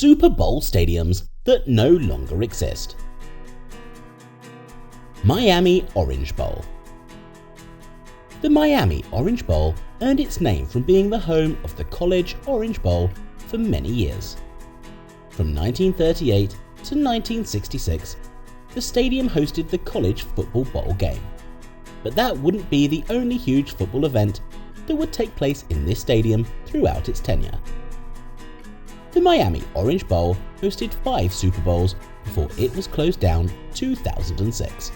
Super Bowl stadiums that no longer exist. Miami Orange Bowl. The Miami Orange Bowl earned its name from being the home of the College Orange Bowl for many years. From 1938 to 1966, the stadium hosted the College Football Bowl game. But that wouldn't be the only huge football event that would take place in this stadium throughout its tenure. The Miami Orange Bowl hosted 5 Super Bowls before it was closed down in 2006.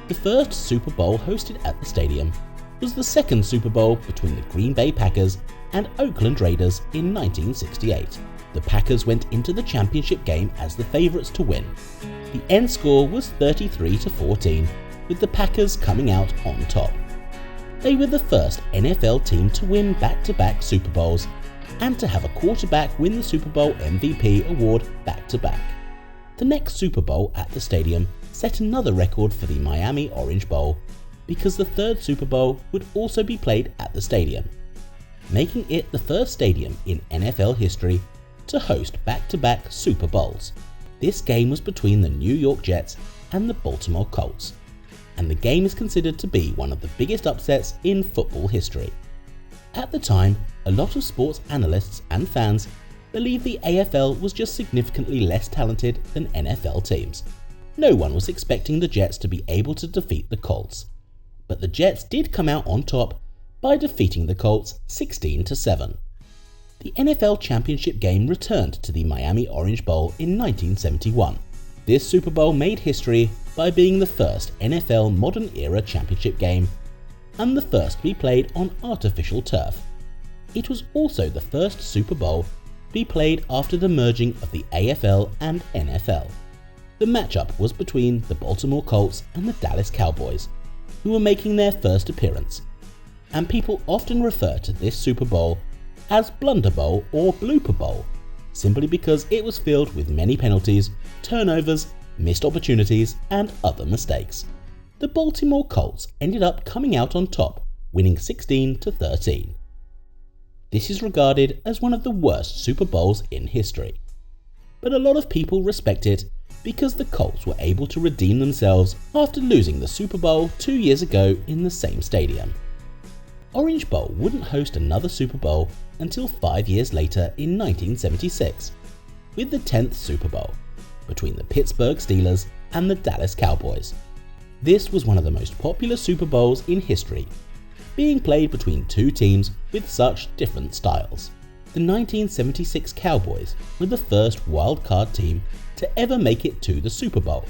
The first Super Bowl hosted at the stadium was the second Super Bowl between the Green Bay Packers and Oakland Raiders in 1968. The Packers went into the championship game as the favourites to win. The end score was 33-14, with the Packers coming out on top. They were the first NFL team to win back-to-back Super Bowls and to have a quarterback win the Super Bowl MVP award back-to-back. The next Super Bowl at the stadium set another record for the Miami Orange Bowl because the third Super Bowl would also be played at the stadium, making it the first stadium in NFL history to host back-to-back Super Bowls. This game was between the New York Jets and the Baltimore Colts, and the game is considered to be one of the biggest upsets in football history. At the time, a lot of sports analysts and fans believed the AFL was just significantly less talented than NFL teams. No one was expecting the Jets to be able to defeat the Colts, but the Jets did come out on top by defeating the Colts 16-7. The NFL championship game returned to the Miami Orange Bowl in 1971. This Super Bowl made history by being the first NFL modern era championship game and the first to be played on artificial turf. It was also the first Super Bowl to be played after the merging of the AFL and NFL. The matchup was between the Baltimore Colts and the Dallas Cowboys, who were making their first appearance, and people often refer to this Super Bowl as Blunder Bowl or Blooper Bowl, simply because it was filled with many penalties, turnovers, missed opportunities, and other mistakes. The Baltimore Colts ended up coming out on top, winning 16-13. This is regarded as one of the worst Super Bowls in history, but a lot of people respect it because the Colts were able to redeem themselves after losing the Super Bowl 2 years ago in the same stadium. Orange Bowl wouldn't host another Super Bowl until 5 years later in 1976, with the 10th Super Bowl between the Pittsburgh Steelers and the Dallas Cowboys. This was one of the most popular Super Bowls in history, being played between two teams with such different styles. The 1976 Cowboys were the first wild-card team to ever make it to the Super Bowl,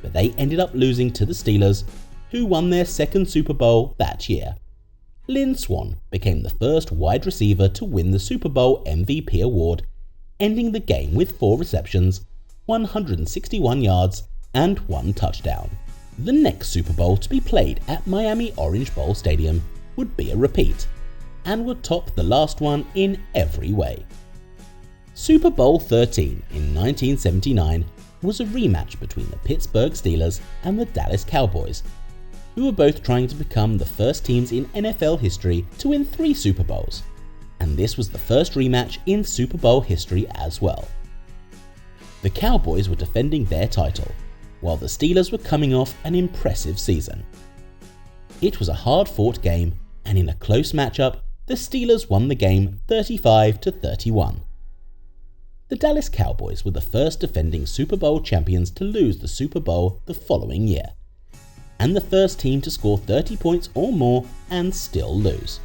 but they ended up losing to the Steelers, who won their second Super Bowl that year. Lynn Swann became the first wide receiver to win the Super Bowl MVP award, ending the game with 4 receptions, 161 yards, and 1 touchdown. The next Super Bowl to be played at Miami Orange Bowl Stadium would be a repeat, and would top the last one in every way. Super Bowl 13 in 1979 was a rematch between the Pittsburgh Steelers and the Dallas Cowboys, who were both trying to become the first teams in NFL history to win 3 Super Bowls, and this was the first rematch in Super Bowl history as well. The Cowboys were defending their title, while the Steelers were coming off an impressive season. It was a hard-fought game, and in a close matchup, the Steelers won the game 35-31. The Dallas Cowboys were the first defending Super Bowl champions to lose the Super Bowl the following year, and the first team to score 30 points or more and still lose.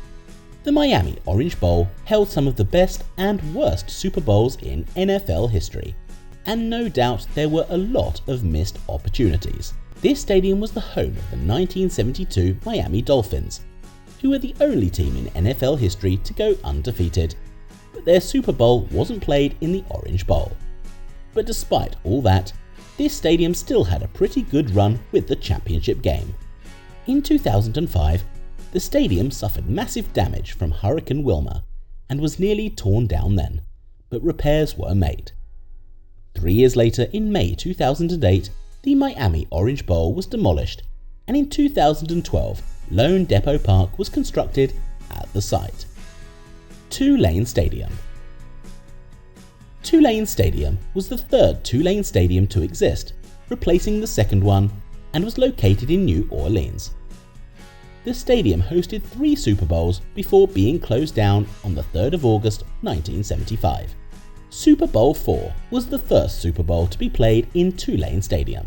The Miami Orange Bowl held some of the best and worst Super Bowls in NFL history, and no doubt there were a lot of missed opportunities. This stadium was the home of the 1972 Miami Dolphins, who were the only team in NFL history to go undefeated, but their Super Bowl wasn't played in the Orange Bowl. But despite all that, this stadium still had a pretty good run with the championship game. In 2005, the stadium suffered massive damage from Hurricane Wilma and was nearly torn down then, but repairs were made. 3 years later, in May 2008, the Miami Orange Bowl was demolished, and in 2012, Lone Depot Park was constructed at the site. Tulane Stadium. Tulane Stadium was the third Tulane Stadium to exist, replacing the second one, and was located in New Orleans. The stadium hosted 3 Super Bowls before being closed down on the 3rd of August 1975. Super Bowl IV was the first Super Bowl to be played in Tulane Stadium.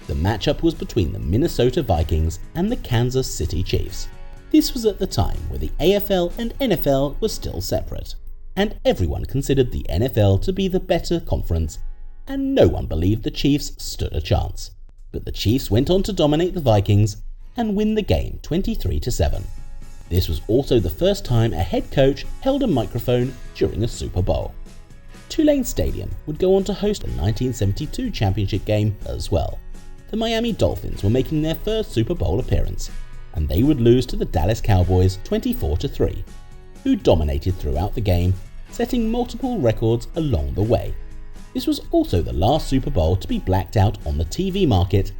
The matchup was between the Minnesota Vikings and the Kansas City Chiefs. This was at the time where the AFL and NFL were still separate, and everyone considered the NFL to be the better conference, and no one believed the Chiefs stood a chance. But the Chiefs went on to dominate the Vikings and win the game 23-7. This was also the first time a head coach held a microphone during a Super Bowl. Tulane Stadium would go on to host the 1972 championship game as well. The Miami Dolphins were making their first Super Bowl appearance, and they would lose to the Dallas Cowboys 24-3, who dominated throughout the game, setting multiple records along the way. This was also the last Super Bowl to be blacked out on the TV market,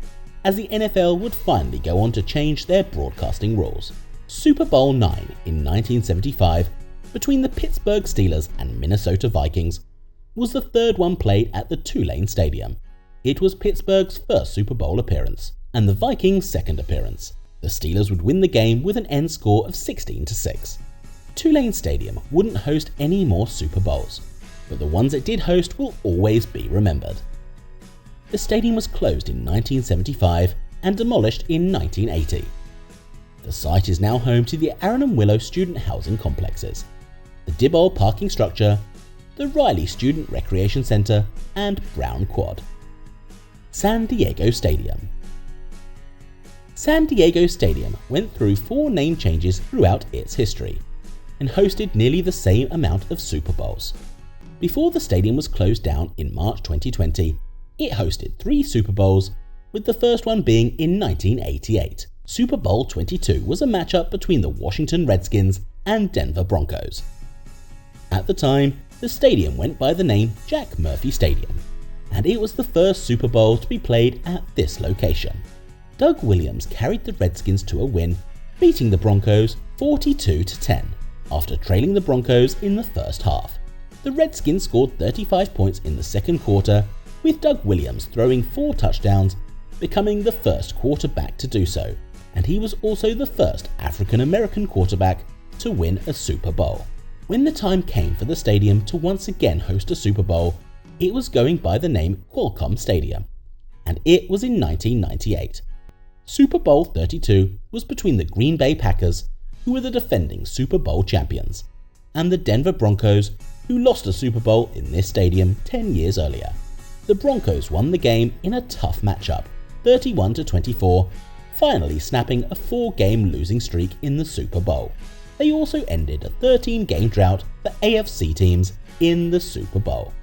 as the NFL would finally go on to change their broadcasting rules. Super Bowl IX in 1975, between the Pittsburgh Steelers and Minnesota Vikings, was the third one played at the Tulane Stadium. It was Pittsburgh's first Super Bowl appearance, and the Vikings' second appearance. The Steelers would win the game with an end score of 16-6. Tulane Stadium wouldn't host any more Super Bowls, but the ones it did host will always be remembered. The stadium was closed in 1975 and demolished in 1980. The site is now home to the Aaron and Willow student housing complexes, the Diboll parking structure, the Riley Student Recreation Center, and Brown Quad. San Diego Stadium. San Diego Stadium went through 4 name changes throughout its history, and hosted nearly the same amount of Super Bowls. Before the stadium was closed down in March 2020, it hosted 3 Super Bowls, with the first one being in 1988. Super Bowl XXII was a matchup between the Washington Redskins and Denver Broncos. At the time, the stadium went by the name Jack Murphy Stadium, and it was the first Super Bowl to be played at this location. Doug Williams carried the Redskins to a win, beating the Broncos 42-10 after trailing the Broncos in the first half. The Redskins scored 35 points in the second quarter, with Doug Williams throwing 4 touchdowns, becoming the first quarterback to do so, and he was also the first African-American quarterback to win a Super Bowl. When the time came for the stadium to once again host a Super Bowl, it was going by the name Qualcomm Stadium, and it was in 1998. Super Bowl XXXII was between the Green Bay Packers, who were the defending Super Bowl champions, and the Denver Broncos, who lost a Super Bowl in this stadium 10 years earlier. The Broncos won the game in a tough matchup, 31-24, finally snapping a 4-game losing streak in the Super Bowl. They also ended a 13-game drought for AFC teams in the Super Bowl.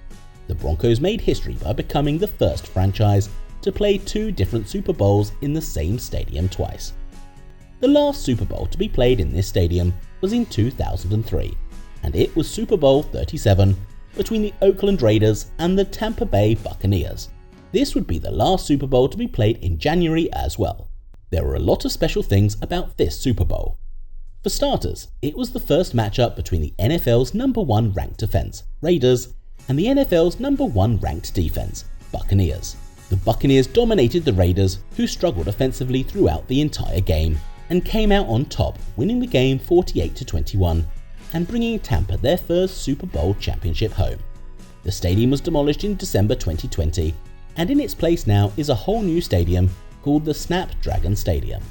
The Broncos made history by becoming the first franchise to play 2 different Super Bowls in the same stadium twice. The last Super Bowl to be played in this stadium was in 2003, and it was Super Bowl XXXVII between the Oakland Raiders and the Tampa Bay Buccaneers. This would be the last Super Bowl to be played in January as well. There were a lot of special things about this Super Bowl. For starters, it was the first matchup between the NFL's number 1 ranked defense, Raiders, and the NFL's number 1 ranked defense, Buccaneers. The Buccaneers dominated the Raiders, who struggled offensively throughout the entire game, and came out on top, winning the game 48-21 and bringing Tampa their first Super Bowl championship home. The stadium was demolished in December 2020, and in its place now is a whole new stadium called the Snapdragon Stadium.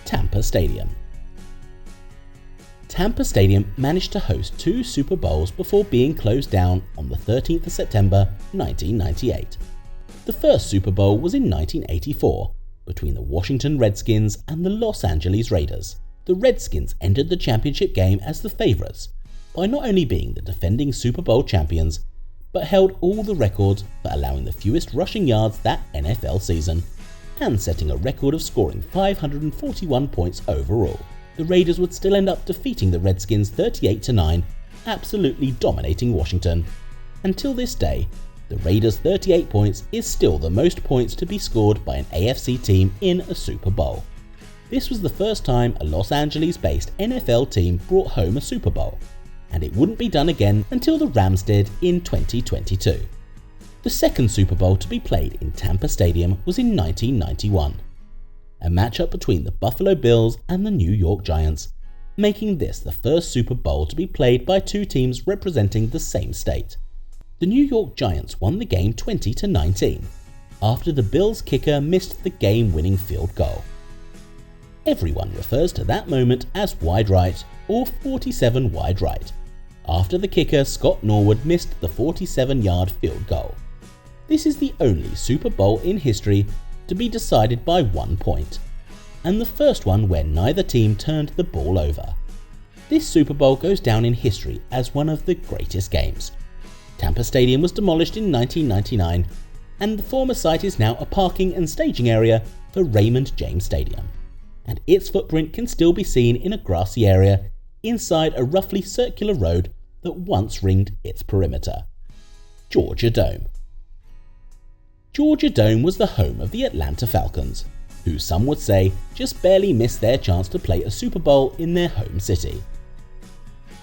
Tampa Stadium. Tampa Stadium managed to host 2 Super Bowls before being closed down on the 13th of September 1998. The first Super Bowl was in 1984, between the Washington Redskins and the Los Angeles Raiders. The Redskins entered the championship game as the favourites, by not only being the defending Super Bowl champions, but held all the records for allowing the fewest rushing yards that NFL season, and setting a record of scoring 541 points overall. The Raiders would still end up defeating the Redskins 38-9, absolutely dominating Washington. Until this day, the Raiders' 38 points is still the most points to be scored by an AFC team in a Super Bowl. This was the first time a Los Angeles-based NFL team brought home a Super Bowl, and it wouldn't be done again until the Rams did in 2022. The second Super Bowl to be played in Tampa Stadium was in 1991, a matchup between the Buffalo Bills and the New York Giants, making this the first Super Bowl to be played by two teams representing the same state. The New York Giants won the game 20-19 after the Bills kicker missed the game-winning field goal. Everyone refers to that moment as wide right or 47 wide right, after the kicker Scott Norwood missed the 47-yard field goal. This is the only Super Bowl in history to be decided by 1 point, and the first one where neither team turned the ball over. This Super Bowl goes down in history as one of the greatest games. Tampa Stadium was demolished in 1999, and the former site is now a parking and staging area for Raymond James Stadium, and its footprint can still be seen in a grassy area inside a roughly circular road that once ringed its perimeter. Georgia Dome. Georgia Dome was the home of the Atlanta Falcons, who some would say just barely missed their chance to play a Super Bowl in their home city.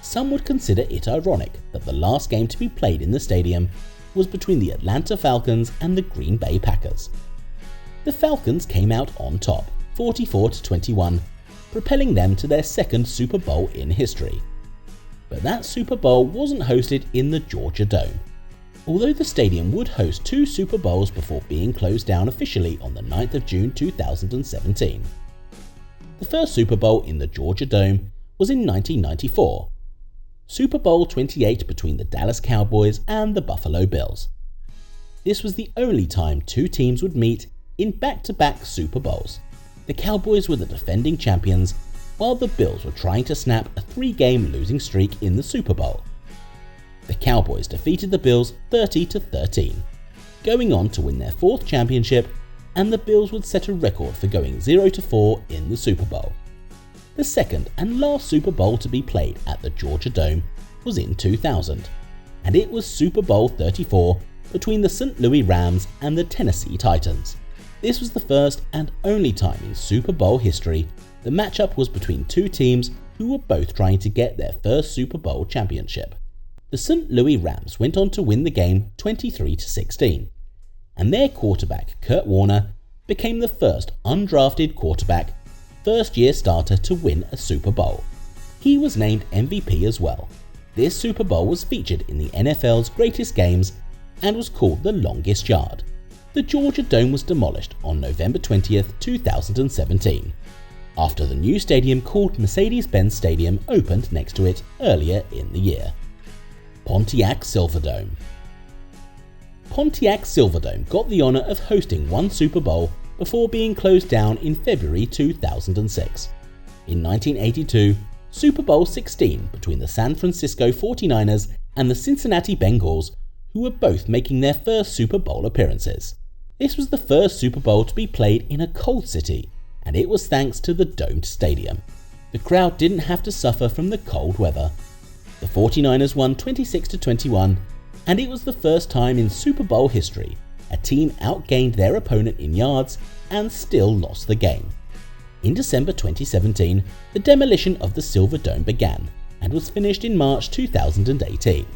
Some would consider it ironic that the last game to be played in the stadium was between the Atlanta Falcons and the Green Bay Packers. The Falcons came out on top, 44-21, propelling them to their second Super Bowl in history. But that Super Bowl wasn't hosted in the Georgia Dome, although the stadium would host two Super Bowls before being closed down officially on the 9th of June 2017. The first Super Bowl in the Georgia Dome was in 1994, Super Bowl 28 between the Dallas Cowboys and the Buffalo Bills. This was the only time two teams would meet in back-to-back Super Bowls. The Cowboys were the defending champions, while the Bills were trying to snap a 3-game losing streak in the Super Bowl. The Cowboys defeated the Bills 30-13, going on to win their 4th championship, and the Bills would set a record for going 0-4 in the Super Bowl. The second and last Super Bowl to be played at the Georgia Dome was in 2000, and it was Super Bowl 34 between the St. Louis Rams and the Tennessee Titans. This was the first and only time in Super Bowl history the matchup was between two teams who were both trying to get their first Super Bowl championship. The St. Louis Rams went on to win the game 23-16, and their quarterback Kurt Warner became the first undrafted quarterback, first-year starter to win a Super Bowl. He was named MVP as well. This Super Bowl was featured in the NFL's greatest games and was called the longest yard. The Georgia Dome was demolished on November 20th, 2017, after the new stadium called Mercedes-Benz Stadium opened next to it earlier in the year. Pontiac Silverdome. Pontiac Silverdome got the honour of hosting one Super Bowl before being closed down in February 2006. In 1982, Super Bowl 16 between the San Francisco 49ers and the Cincinnati Bengals, who were both making their first Super Bowl appearances. This was the first Super Bowl to be played in a cold city, and it was thanks to the domed stadium. The crowd didn't have to suffer from the cold weather. The 49ers won 26-21, and it was the first time in Super Bowl history a team outgained their opponent in yards and still lost the game. In December 2017, the demolition of the Silverdome began and was finished in March 2018.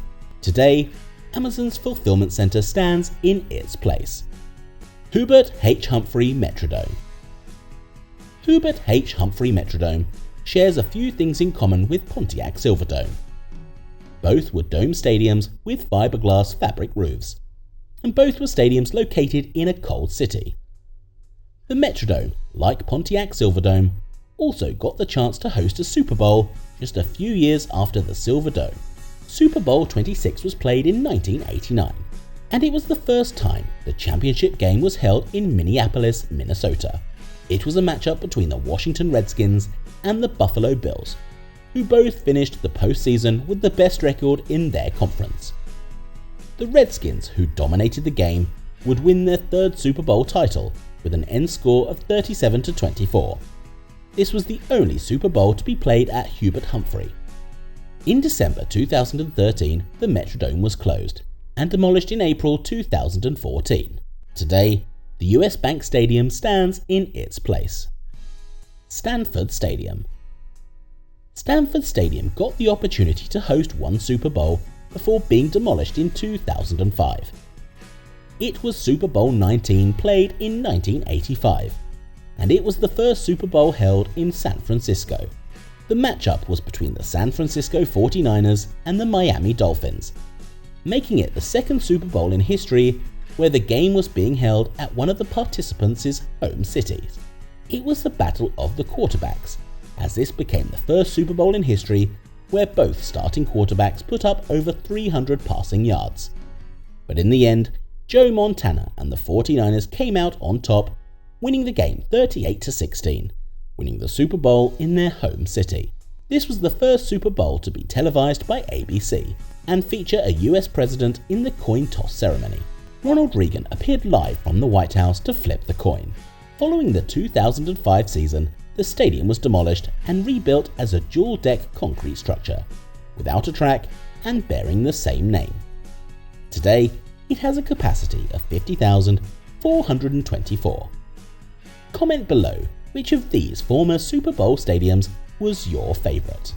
Today, Amazon's fulfillment center stands in its place. Hubert H. Humphrey Metrodome. Hubert H. Humphrey Metrodome shares a few things in common with Pontiac Silverdome. Both were dome stadiums with fiberglass fabric roofs, and both were stadiums located in a cold city. The Metrodome, like Pontiac Silverdome, also got the chance to host a Super Bowl just a few years after the Silverdome. Super Bowl 26 was played in 1989, and it was the first time the championship game was held in Minneapolis, Minnesota. It was a matchup between the Washington Redskins and the Buffalo Bills, who both finished the postseason with the best record in their conference. The Redskins, who dominated the game, would win their 3rd Super Bowl title with an end score of 37-24. This was the only Super Bowl to be played at Hubert Humphrey. In December 2013, the Metrodome was closed and demolished in April 2014. Today, the US Bank Stadium stands in its place. Stanford Stadium. Stanford Stadium got the opportunity to host one Super Bowl before being demolished in 2005. It was Super Bowl 19 played in 1985, and it was the first Super Bowl held in San Francisco. The matchup was between the San Francisco 49ers and the Miami Dolphins, making it the second Super Bowl in history where the game was being held at one of the participants' home cities. It was the battle of the quarterbacks, as this became the first Super Bowl in history where both starting quarterbacks put up over 300 passing yards. But in the end, Joe Montana and the 49ers came out on top, winning the game 38-16, winning the Super Bowl in their home city. This was the first Super Bowl to be televised by ABC and feature a US president in the coin toss ceremony. Ronald Reagan appeared live from the White House to flip the coin. Following the 2005 season, the stadium was demolished and rebuilt as a dual-deck concrete structure, without a track and bearing the same name. Today, it has a capacity of 50,424. Comment below which of these former Super Bowl stadiums was your favourite.